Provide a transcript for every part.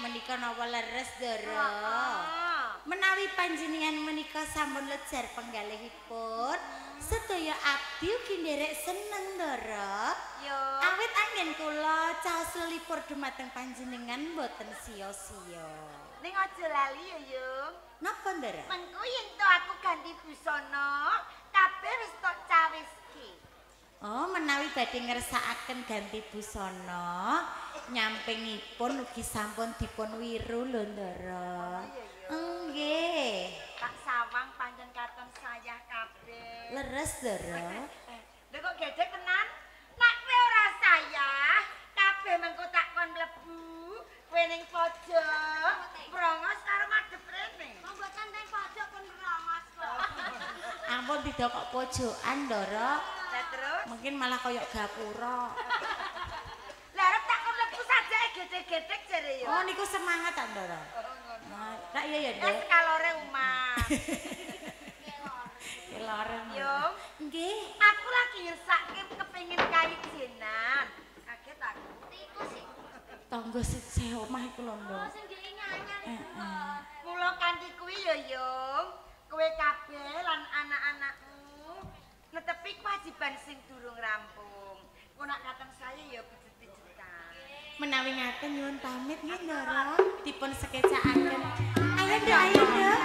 menika napa leres Ndara? Menawi panjenengan menika sampun lejar penggalihipun, sedaya abdi ugi nderek seneng Ndara. Yo. Awit anggen kula caos lelipur dumateng panjenengan boten sia-sia. Ning aja lali ya, Yung. Napa Ndara? Mengko yen to aku ganti busana, kabeh wis tok cawiski. Oh, menawi badhe ngersakaken ganti busana, nyampingipun ugi sampun dipun wiru lho Ndara. Nggih. Tak sawang pancen katon sayah kabeh. Leres Ndara. Lha kok gedhe tenan? Nek kowe ora sayah, kabeh mengko tak kon mlebu, kowe ning pojok, brongos karo madhep rene. Mboten teng pojok pun brongos kok. Ampun tidak kok pojokan Ndara. Lah terus? Mungkin malah koyok gapura. Lah arep tak kon mlebu sajake gedhe-gedhe jare ya. Oh niku semangat ta Ndara. Nah, tak iya ya, Ya Nduk. sekalore umah. Kelaren. Yung, Nggih. aku lagi ngesake kepengin kari jenan. Kaget aku. Tikus sih. Tangga siji omah iku lho, Nduk. Sing diingat-ingat iku. Mula kanthi kuwi ya, Yung. Kowe kabeh lan anak-anakmu netepi kewajiban sing durung rampung. Kok nak katen saya ya pijet-pijetan. Menawi ngaten nyuwun pamit nggih Ndara. Dipun sekecakaken. Ayo Nduk, ayo Nduk.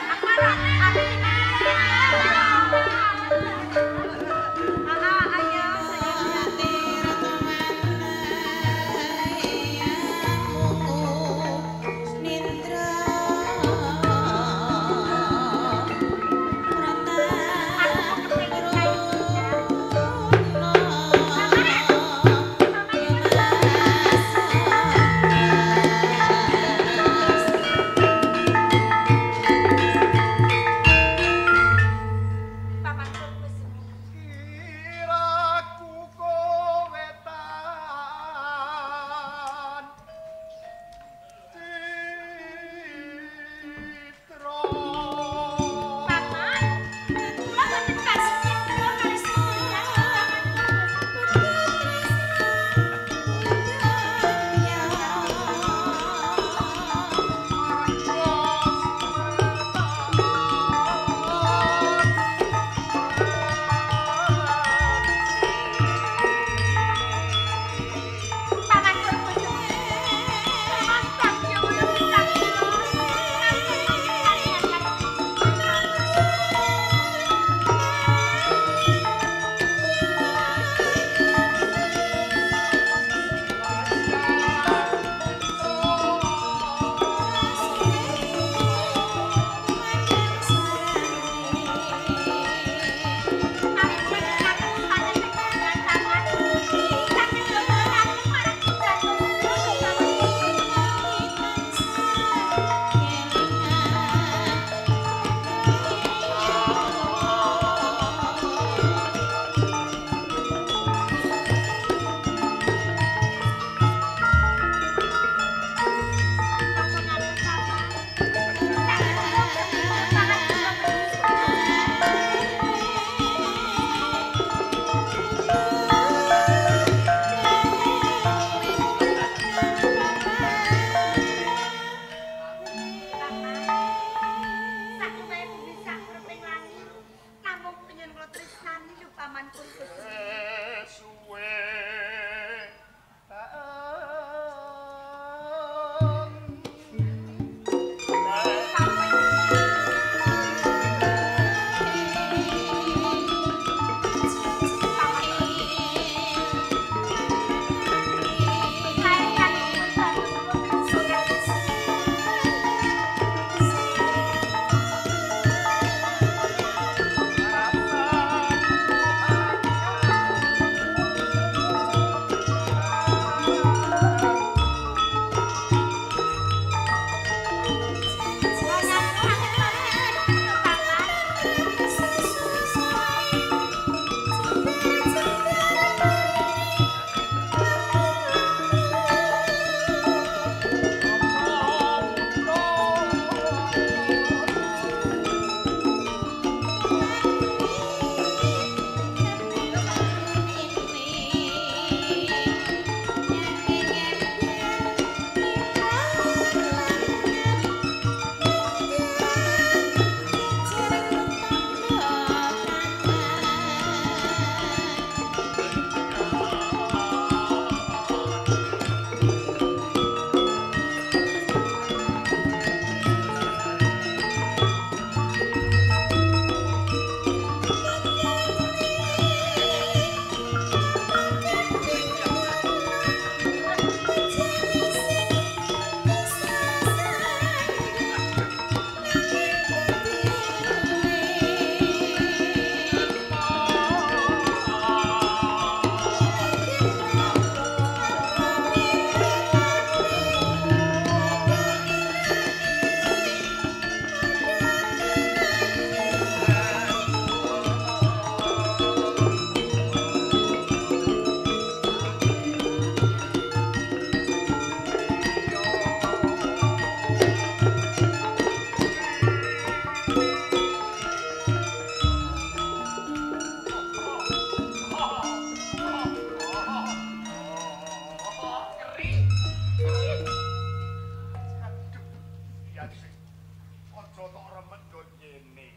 kene.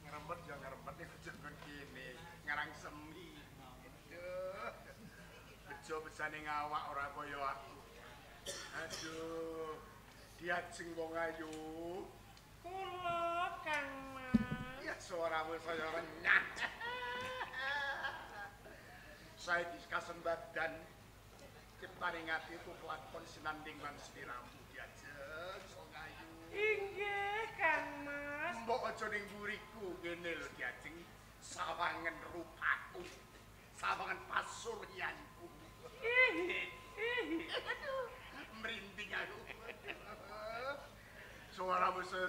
Ngrempet ya ngrempet ning aja nggon kene. Ngarang semi. Aduh. Bejo besane ngawak ora kaya aku. Aduh. Diajeng wong ayu. Kula Kang Mas. Ya suaramu saya renyah. Saiki kasembadan ciptaning atiku kelakon sinanding lan sliramu diajeng wong ayu. Inggih Kang Mas. Mbok aja ning mburiku kene lho diajeng sawangen rupaku. Sawangen pasuryanku. Aduh, merinding aku. Suaramu saya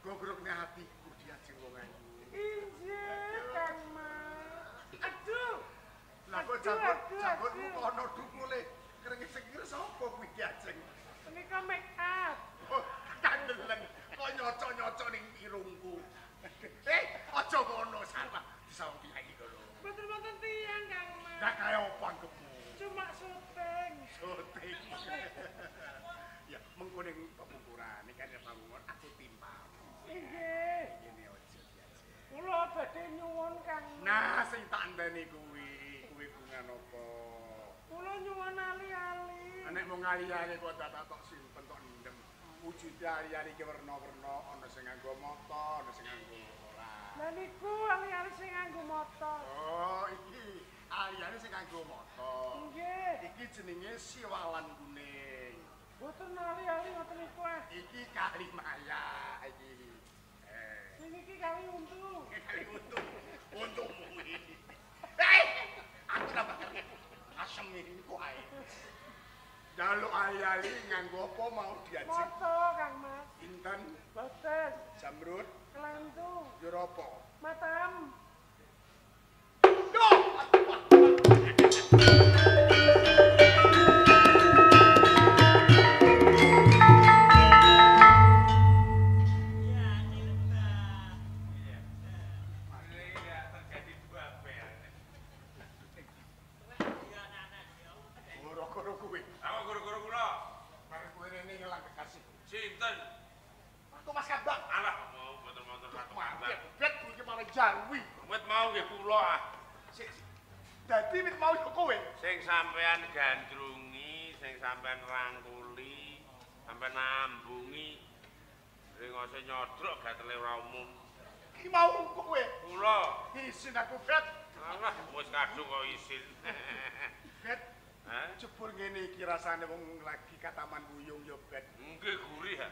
gogrokne hatiku diajeng wong ayu. Inggih Kang Mas. Aduh. Lah kok janggutmu kono dukule krengis sekir sapa kuwi diajeng? Menika make up. Oh, kandelen kok nyocok-nyocok ning irungku. Aja ngono salah disawang piye kono. Mboten tiyang Kang Mas. Dak kaya apa anggepmu? Cuma syuting. Syuting. Ya, mengko ning pemungkuran iki kan bangun aku timpal. Inggih. Ngene aja diajeng. Kula badhe nyuwun Kang Mas. Nah, sing tak andani kuwi bunga napa? Kula nyuwun ali-ali. Nek mung ali-ali kok tak tok simpen tok ndem. Wujude ali-ali ki werna-werna, ana sing nganggo mata, ana sing nganggo ora. Lah niku ali-ali sing nganggo motor. Oh, iki ali-ali sing nganggo mata. Nggih. Iki jenenge siwalan kuning. Boten ali-ali ngoten niku ah. Iki kali maya iki. Sing iki kali untu. Kali untumu iki. Aku ora bakal asem iki kok ae. Jaluk ali-ali nganggo apa mau diajeng? Moto Kang Mas. Inten, Boten. jamrut, Kelantu. jur apa? Matam. Guru-guru kuwi. Apa guru-guru kula? Mari kuwi rene ngelang kekasih. Sinten? Aku Mas Kambang. Alah, mau motor-motor satu Mati kabar. bet kuwi malah jawi. Wit mau nggih kula ah. Dadi wit mau iku kowe. Sing sampean gandrungi, sing sampean rangkuli, sampean nambungi. Sing ose nyodrok gatele ora umum. Iki mau kowe. Kula. Isin aku bet. Alah, wis kadung kok isin. Bet. Hah? Jebul ngene iki rasane wong lagi kataman buyung ya bet. Nggih gurih ha.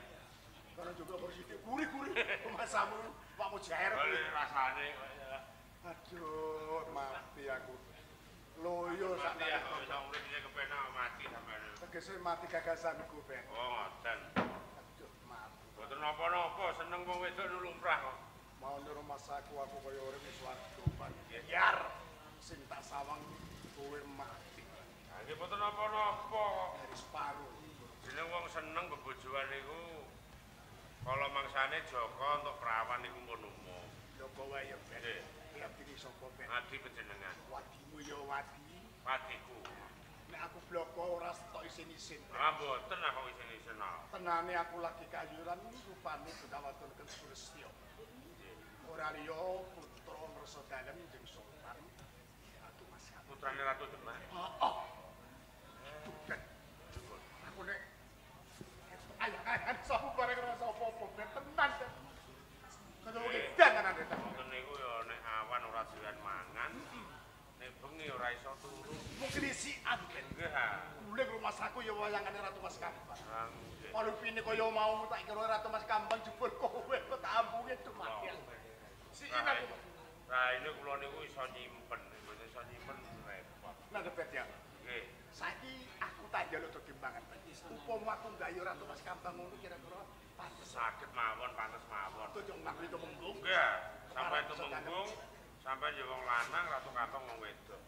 Kono juga kursi gurih-gurih. Masamu Pak Mujair. Kale rasane kaya Aduh, mati aku. Loyo sak mati ya, iso urip iki kepenak mati sampean. tegese mati gagasanku, Ben. Oh, ngoten. Aduh, mati. Mboten napa-napa, seneng wong wedok nulumprah kok. Mau di rumah saku aku kaya urip wis warga. Biar sing tak sawang kowe mati. Nggih mboten napa-napa. Dari separuh. Jeneng wong seneng bebojoan niku kala mangsane Joko untuk perawan niku pun umum. Joko wae ya, Ben. Nggih. Latine sapa, Ben? Adi panjenengan. Wadimu ya wadi. Padiku. Nek aku bloko ora stok isin-isin. Ah mboten aku isin-isin. Tenane aku lagi kayuran rupane Bedawaton Kesturistya. Ora liya putra Ngrasa Dalem jeung Sultan. Aduh Mas. Putrane Ratu Demak. Heeh. Aduh, Ben. Aku nek ayah sapa bareng ora sapa-apa, Ben. Tenan, Ben. Kaya edan tenan, Ben. Ngoten niku ya nek awan ora doyan mangan. Nek bengi ora iso turu. Mungkin isian, Ben. Nggih ha. Guling rumah saku ya wayangane Ratu Mas Kambang. Ah, nggih. Kalau pine kaya mau tak kira Ratu Mas Kambang jebul kowe kok tak ambunge dumati. Si ini aku. Nah, ini kula niku iso nyimpen, mboten iso nyimpen repot. Nah, debet ya. Nggih. Saiki aku tak njaluk dogimbangan. Upama aku nggayu Ratu Mas Kambang ngono kira-kira pantes. Saged mawon, pantes mawon. Tujuk ngakli tumenggung. Nggih, sampai tumenggung, sampai ya wong lanang ratu katong wong wedok.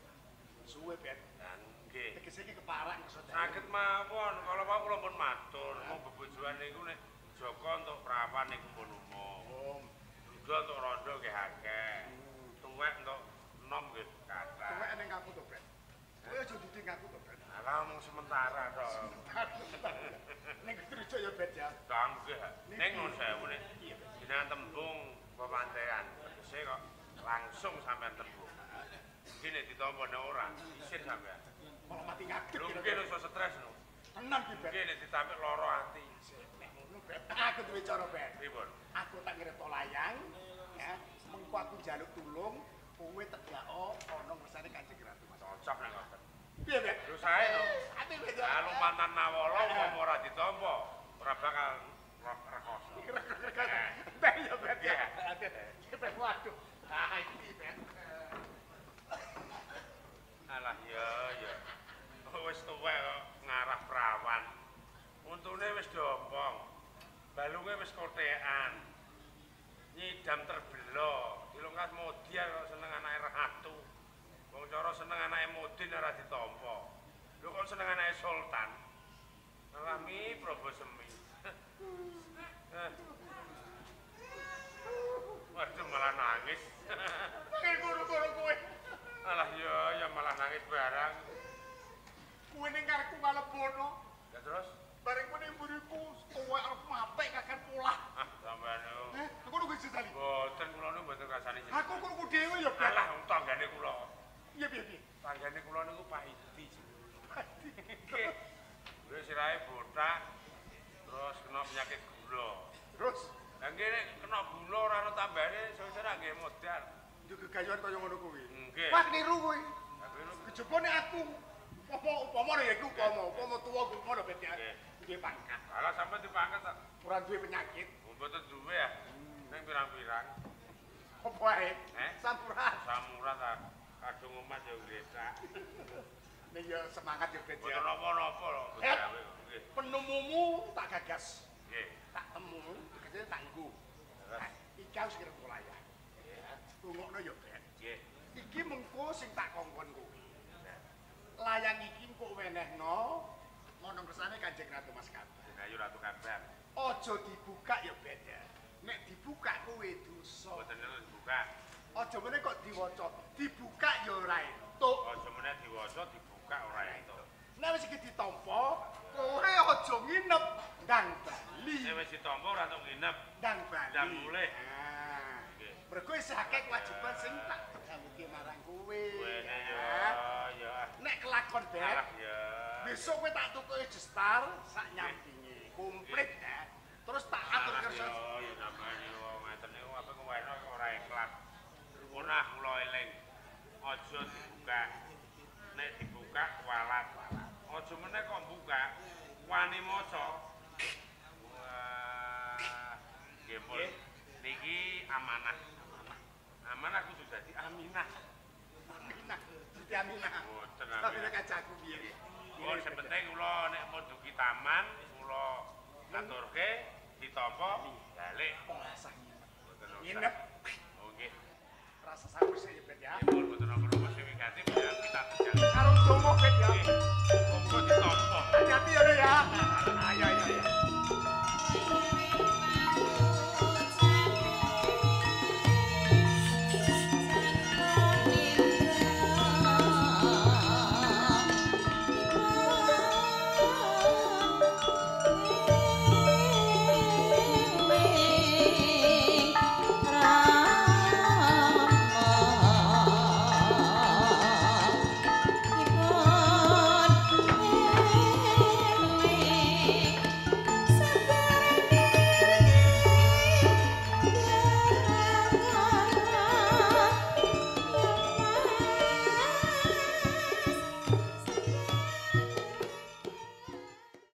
Suwe, Ben. Dan nggih. Tegese iki keparak saudara. Saged mawon, kalau mau kula pun matur, mau bebojoan niku nek Joko untuk perawan niku pun umum. Duda untuk rondo nggih akeh. Tuwek untuk enom nggih kathah. Tuwek ning aku to, Ben. Kowe aja diding aku to, Ben. Ala mung sementara to. Ning Trujok ya, Ben ya. Nggih. Ning nun sewu nek. Iya, Ben. Nek tembung pemantean, tegese kok langsung sampean tembung. Iki nek ditampa nek ora, isin sampean. Malah mati ngaget. Mungkin iso stres no. Tenan ki, Bet. Mungkin nek ditampik lara ati. Nek ngono, Bet. Aku duwe cara, Bet. Pripun? Aku tak ngrepto layang, ya. Mengko aku njaluk tulung, kowe tegako ana ngersane Kanjeng Ratu Mas. Cocok nek ngoten. Piye, Bet? Terus sae no. Ati, Bet. Kalau mantan nawala umpama ora ditampa, ora bakal rekoso. Bet ya, Bet. Iya. Ati. Bet, waduh. Ah, iki, Bet. Alah ya. Wis tuwek kok ngarah prawan. Untune wis dompong. Balunge wis kotekan. Nyidam terbelo. Dilungkas modian kok seneng anake ratu. Wong cara seneng anake Modin ora ditampa. Lho kok seneng anake Sultan. Alami Prabu Semi. Waduh malah nangis. Nangis guru-guru kowe. Alah ya malah nangis barang. Kowe ning karepku malebono. Ya terus? Bareng kowe ning mburiku, kowe arep mapek kakek polah. Ah, sampean yo. Aku nunggu sesali. Boten kula niku mboten rasane jenengan. Aku kudu dhewe ya, Bet. Alah tanggane kula. Iya, piye? Tanggane kula niku pahiti. Nggih. Lho sirahe botak terus kena penyakit gula. Terus Lah nggih nek kena gula ora ana tambane sesuk nggih modal. yo gegayuhan kaya ngono kuwi. Nggih. Wah, niru kuwi. Tapi niku Kejebone aku. Upama ya iku upama tuwa kuwi ngono, Bet ya. Nggih pangkat. alah sampe dipangkat tak Ora duwe penyakit. mboten duwe ya. Ning pirang-pirang. Apa wae? Eh? Samuran. Samuran tak kadung umat yo gledak. Ning ya semangat ya, Bet ya. Mboten napa-napa lho. Eh. Nggih. Penemumu tak gagas. Nggih. Tak temu, tegese tak nggo. Iki harus kira layang. Rungokno ya, Bet. Nggih. Iki mengko sing tak kongkon kowe. Layang iki engko wenehno ana kersane Kanjeng Ratu Mas Kabar. Ayo Ratu Kabar. Aja dibuka ya, Bet ya. Nek dibuka kowe dosa. Mboten dibuka. Aja meneh kok diwaca. Dibuka ya ora entuk. Aja meneh diwaca dibuka ora entuk. Nek wis iki ditampa, kowe aja nginep ndang Bali. Nek wis ditampa ora entuk nginep. Ndang Bali. Ndang mulih. Nah, Nggih. mergo isih akeh kewajiban sing tak dawuhke marang kowe. Wene ya. Nek kelakon, Bet. Alah ya. Besok kowe tak tukuke gestar sak nyampinge. Komplit ya. Terus tak atur kerja. Ya namane wong ngeten niku apa kuweno ora ikhlas. Punah kula eling. Aja dibuka. Nek dibuka kualat. Aja meneh kok buka wani maca. Wah, nggih pun. Niki amanah. Amanah kudu dadi aminah. Aminah. Dadi Aminah. Boten Tapi nek aminah. kacaku piye? Oh, sepenting kula nek mau dugi taman, kula aturke ditampa balik. Rasa nginep. Boten usah. Nginep. Oh nggih. Rasa saus ya, Bet ya. Nggih, boten napa-napa sing wigati ya kita terjadi. Karo donga, Bet ya. Nggih.